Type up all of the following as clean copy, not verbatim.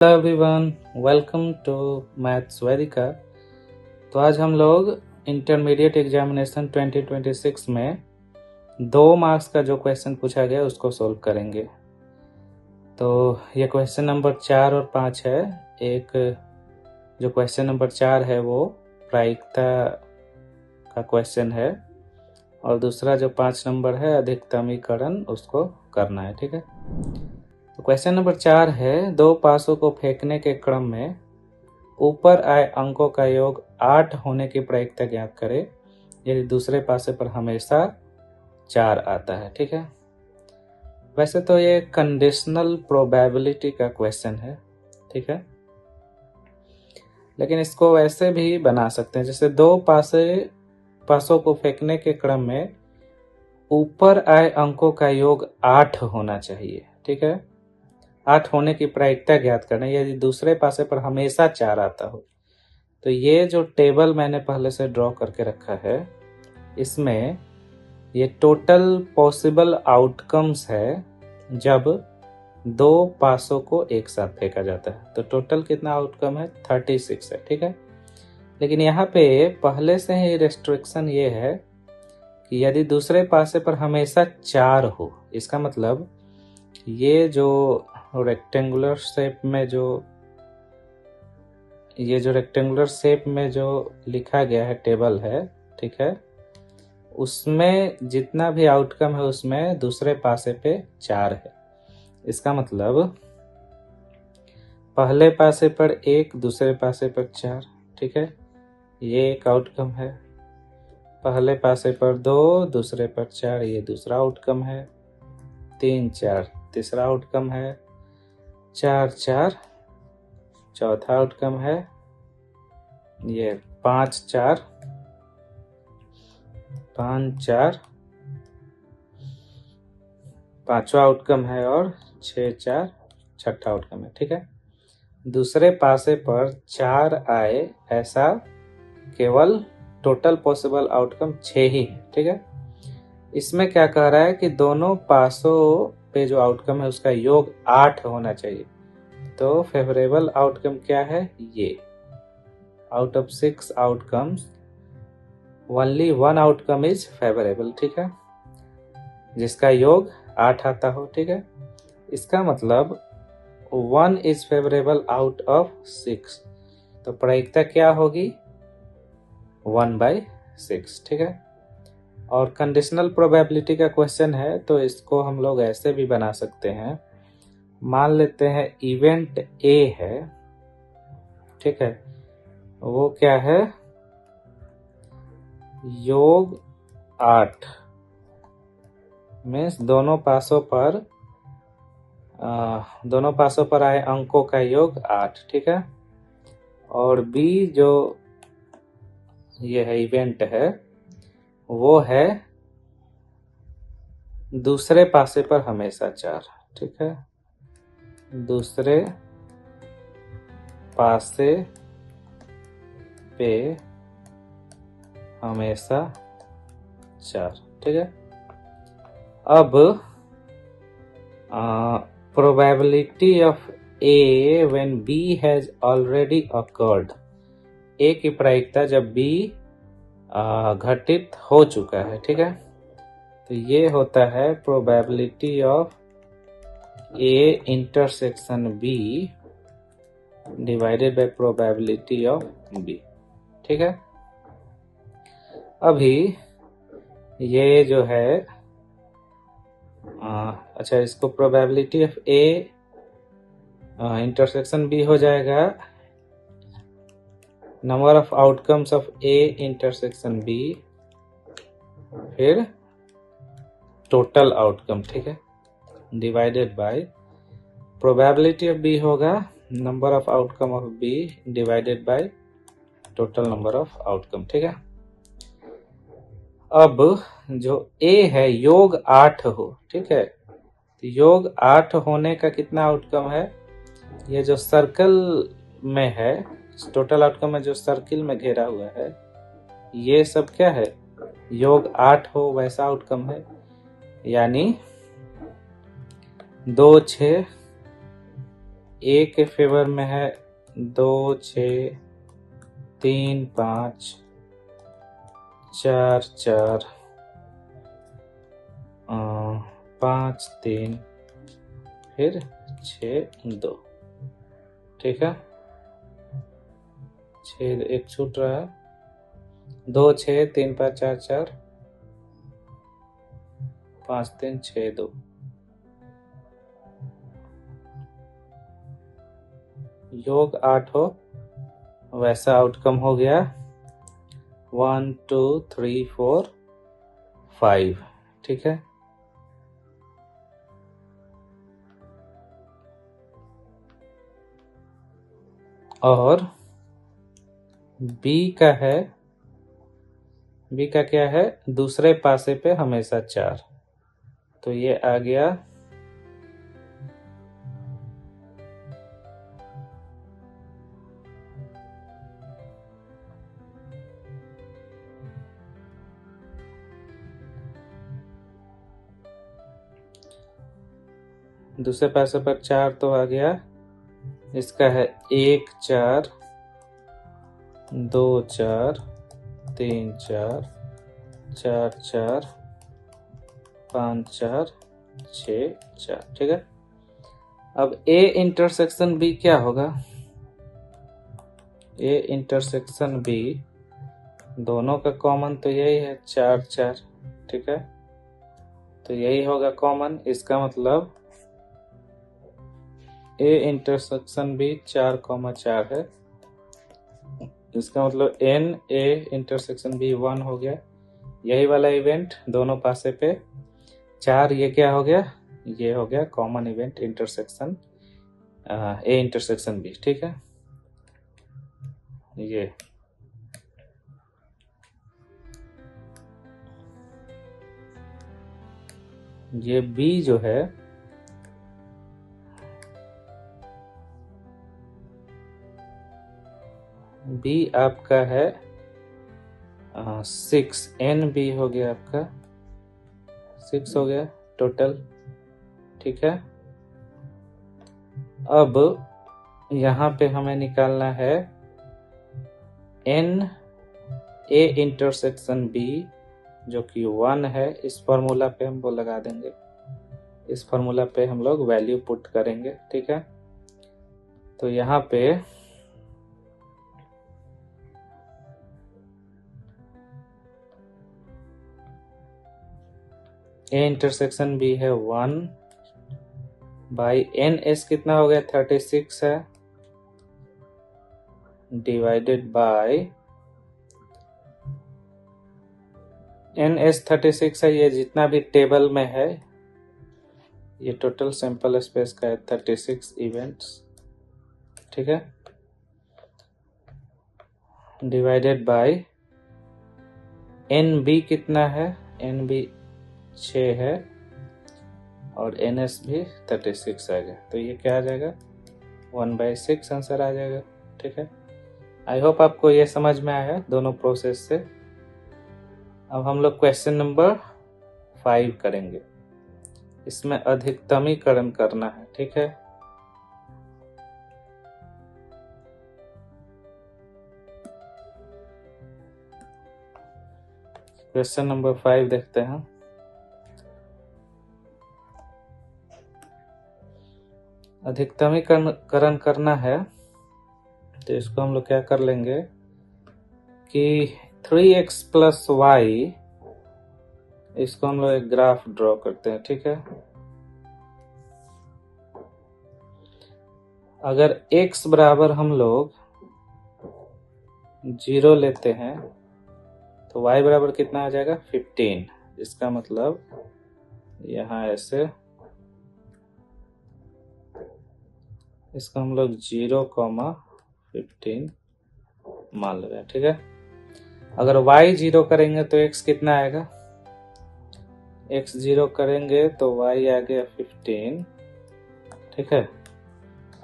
Hello everyone, welcome to maths Vedika. तो आज हम लोग इंटरमीडिएट एग्जामिनेशन 2026 में 2 मार्क्स का जो क्वेश्चन पूछा गया उसको सोल्व करेंगे। तो ये क्वेश्चन नंबर 4 और 5 है। एक जो क्वेश्चन नंबर 4 है वो प्रायिकता का क्वेश्चन है और दूसरा जो 5 नंबर है अधिकतमीकरण उसको करना है। ठीक है, तो क्वेश्चन नंबर 4 है, 2 पासों को फेंकने के क्रम में ऊपर आए अंकों का योग 8 होने की प्रायिकता ज्ञात करें यदि दूसरे पासे पर हमेशा 4 आता है। ठीक है, वैसे तो ये कंडीशनल प्रोबेबिलिटी का क्वेश्चन है। ठीक है, लेकिन इसको वैसे भी बना सकते हैं, जैसे 2 पासों को फेंकने के क्रम में ऊपर आए अंकों का योग 8 होना चाहिए। ठीक है, 8 होने की प्रायिकता ज्ञात करना यदि दूसरे पासे पर हमेशा 4 आता हो। तो ये जो टेबल मैंने पहले से ड्रॉ करके रखा है, इसमें ये टोटल पॉसिबल आउटकम्स है जब 2 पासों को एक साथ फेंका जाता है। तो टोटल कितना आउटकम है? 36 है। ठीक है, लेकिन यहाँ पे पहले से ही रेस्ट्रिक्शन ये है कि यदि दूसरे पासे पर हमेशा 4 हो, इसका मतलब ये जो रेक्टेंगुलर शेप में जो लिखा गया है टेबल है, ठीक है, उसमें जितना भी आउटकम है उसमें दूसरे पासे पे 4 है। इसका मतलब पहले पासे पर 1, दूसरे पासे पर 4। ठीक है, ये एक आउटकम है। पहले पासे पर 2, दूसरे पर 4, ये दूसरा आउटकम है। 3, 4 तीसरा आउटकम है। 4, 4 चौथा आउटकम है। ये 5, 4 पांचवा आउटकम है और 6, 4 छठा आउटकम है। ठीक है, दूसरे पासे पर 4 आए ऐसा केवल टोटल पॉसिबल आउटकम 6 ही है। ठीक है, इसमें क्या कह रहा है कि दोनों पासों पे जो आउटकम है उसका योग 8 होना चाहिए। तो फेवरेबल आउटकम क्या है? ये out of 6 outcomes only 1 outcome is favourable. ठीक है, जिसका योग 8 आता हो। ठीक है, इसका मतलब 1 इज फेवरेबल आउट ऑफ 6। तो प्रायिकता क्या होगी? 1/6। ठीक है, और कंडीशनल प्रोबेबिलिटी का क्वेश्चन है तो इसको हम लोग ऐसे भी बना सकते हैं। मान लेते हैं इवेंट ए है। ठीक है, वो क्या है? योग 8 मीन्स दोनों पासों पर आए अंकों का योग 8। ठीक है, और बी जो ये है इवेंट है वो है दूसरे पासे पर हमेशा 4। ठीक है, दूसरे पासे पे हमेशा 4। ठीक है, अब probability of A when B has already occurred, A की प्रायिकता जब बी घटित हो चुका है। ठीक है, तो ये होता है probability of A intersection B divided by probability of B. ठीक है, अभी ये जो है अच्छा, इसको probability of A intersection B हो जाएगा number of outcomes of A intersection B फिर टोटल आउटकम। ठीक है, divided by probability of B होगा number of outcome of B divided by total number of outcome. ठीक है, अब जो ए है योग 8 हो। ठीक है, तो योग 8 होने का कितना आउटकम है? ये जो सर्कल में है, टोटल आउटकम में जो सर्किल में घेरा हुआ है, ये सब क्या है? योग 8 हो वैसा आउटकम है। यानी 2, 6 ए के फेवर में है 2 6 3 5 4 4 5 3 फिर 6 2। ठीक है, 6 एक छूट रहा है, 2 6 3 5 4 4 5 3 6 2। योग 8 हो वैसा आउटकम हो गया 1 2 3 4 5। ठीक है, और बी का है, बी का क्या है, दूसरे पासे पे हमेशा 4, तो ये आ गया दूसरे पासे पर 4, तो आ गया इसका है 1 4 2 4 3 4 4 4 5 4 6 4। ठीक है, अब ए इंटरसेक्शन बी क्या होगा, ए इंटरसेक्शन बी दोनों का कॉमन तो यही है 4 4। ठीक है, तो यही होगा कॉमन, इसका मतलब ए इंटरसेक्शन बी 4 4 है, इसका मतलब एन ए इंटरसेक्शन बी 1 हो गया। यही वाला इवेंट दोनों पासे पे 4, ये क्या हो गया, ये हो गया common event intersection A intersection B. ठीक है, ये बी जो है बी आपका है 6, एन बी हो गया आपका 6 हो गया टोटल। ठीक है, अब यहाँ पे हमें निकालना है एन ए इंटरसेक्शन बी जो कि 1 है। इस फॉर्मूला पे हम वो लगा देंगे, इस फॉर्मूला पे हम लोग वैल्यू पुट करेंगे। ठीक है, तो यहाँ पे ए इंटरसेक्शन बी है 1 बाई एन एस कितना हो गया 36 है, डिवाइडेड बाय एन एस 36 है, ये जितना भी टेबल में है, ये टोटल सैंपल स्पेस का है 36 इवेंट्स। ठीक है, डिवाइडेड बाय एन बी कितना है, एन बी 6 है और एन एस भी 36 आ गया, तो ये क्या आ जाएगा 1/6 आंसर आ जाएगा। ठीक है, आई होप आपको ये समझ में आया दोनों प्रोसेस से। अब हम लोग क्वेश्चन नंबर 5 करेंगे, इसमें अधिकतमीकरण करना है। ठीक है, क्वेश्चन नंबर 5 देखते हैं। अधिकतमीकरण करना है तो इसको हम लोग क्या कर लेंगे कि 3x प्लस वाई, इसको हम लोग एक ग्राफ ड्रॉ करते हैं। ठीक है, अगर x बराबर हम लोग 0 लेते हैं तो y बराबर कितना आ जाएगा 15। इसका मतलब यहाँ ऐसे इसका हम लोग 0,15 मान ले रहे हैं। ठीक है, अगर y 0 करेंगे तो x कितना आएगा, x 0 करेंगे तो y आ गया 15। ठीक है,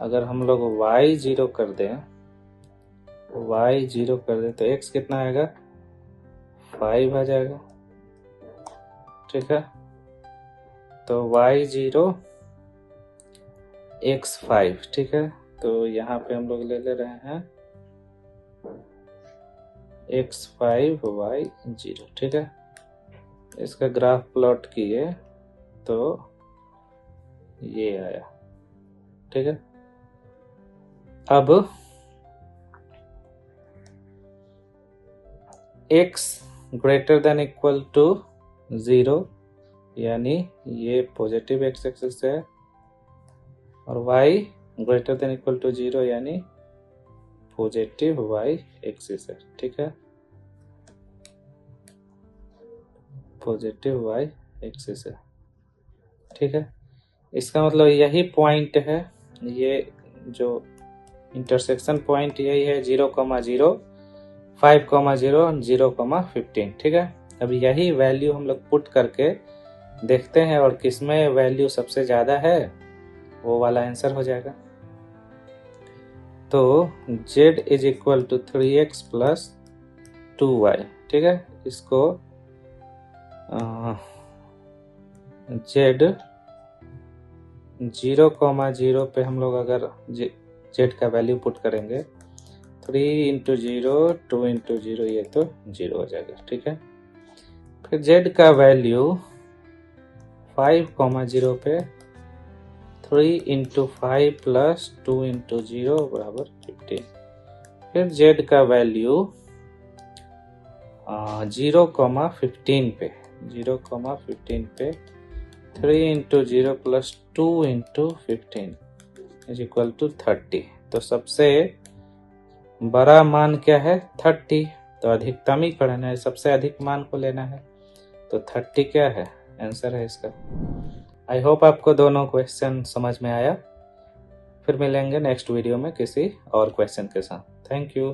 अगर हम लोग y 0 कर दें तो x कितना आएगा 5 आ जाएगा। ठीक है, तो y 0 x5, ठीक है। तो यहाँ पे हम लोग ले रहे हैं x5 y0, ठीक है। इसका ग्राफ प्लॉट किए तो ये आया, ठीक है। अब x greater than equal to 0 यानी ये पॉजिटिव x एक्सिस है, और y greater than equal to 0 यानी पॉजिटिव y एक्सिस है, ठीक है। पॉजिटिव y एक्सिस है, ठीक है। इसका मतलब यही पॉइंट है, ये जो इंटरसेक्शन पॉइंट यही है 0,0, 5,0, 0,15, ठीक है। अब यही वैल्यू हम लोग पुट करके देखते हैं और किसमें वैल्यू सबसे ज़्यादा है वो वाला आंसर हो जाएगा। तो z is equal to 3x plus 2y, ठीक है। इसको z 0,0 पे हम लोग अगर z का वैल्यू पुट करेंगे 3 इंटू 0, 2 इंटू 0, ये तो 0 हो जाएगा, ठीक है। फिर z का वैल्यू 5,0 पे 3 इंटू 5 प्लस 2 इंटू 0 बराबर 15। फिर z का वैल्यू 0,15 पे 3 into 0 plus 2 into 15 is equal to 30। तो सबसे बड़ा मान क्या है? 30। तो अधिकतम ही करना है, सबसे अधिक मान को लेना है, तो 30 क्या है? आंसर है इसका। आई होप आपको दोनों क्वेश्चन समझ में आया। फिर मिलेंगे नेक्स्ट वीडियो में किसी और क्वेश्चन के साथ। Thank you.